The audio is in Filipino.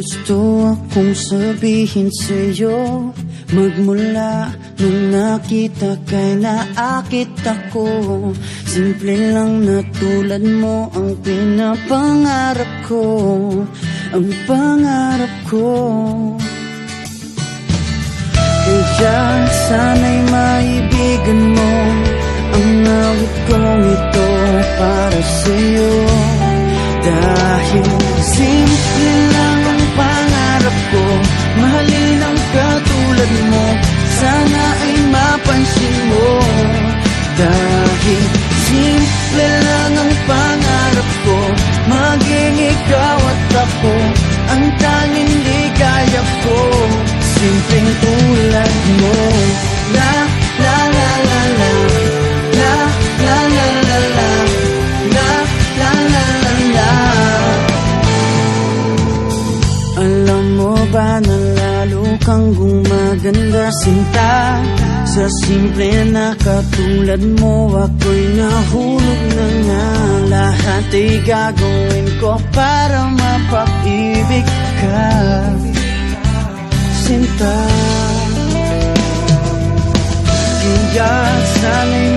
gusto akong sabihin sa'yo. Magmula nung nakita kay naakit ako. Simple lang na tulad mo ang pinapangarap ko. Ang pangarap ko. Kaya sana'y maibigan mo ang awit kong ito para sa'yo. Dahil simple lang ang pangarap ko, mahalin ang katulad mo, sana ay mapansin mo. Dahil simple lang ang pangarap ko, maging ikaw at ako, ang tanging ligaya ko. Simpleng tulad mo. La la la la la, la la la la la, la la la la la. Alam mo ba na lalo kang gumaganda, sinta? Sa simple na katulad mo, ako'y nahulog na nga. Lahat ay gagawin ko para mapag-ibig ka, sinta. Kaya sana'y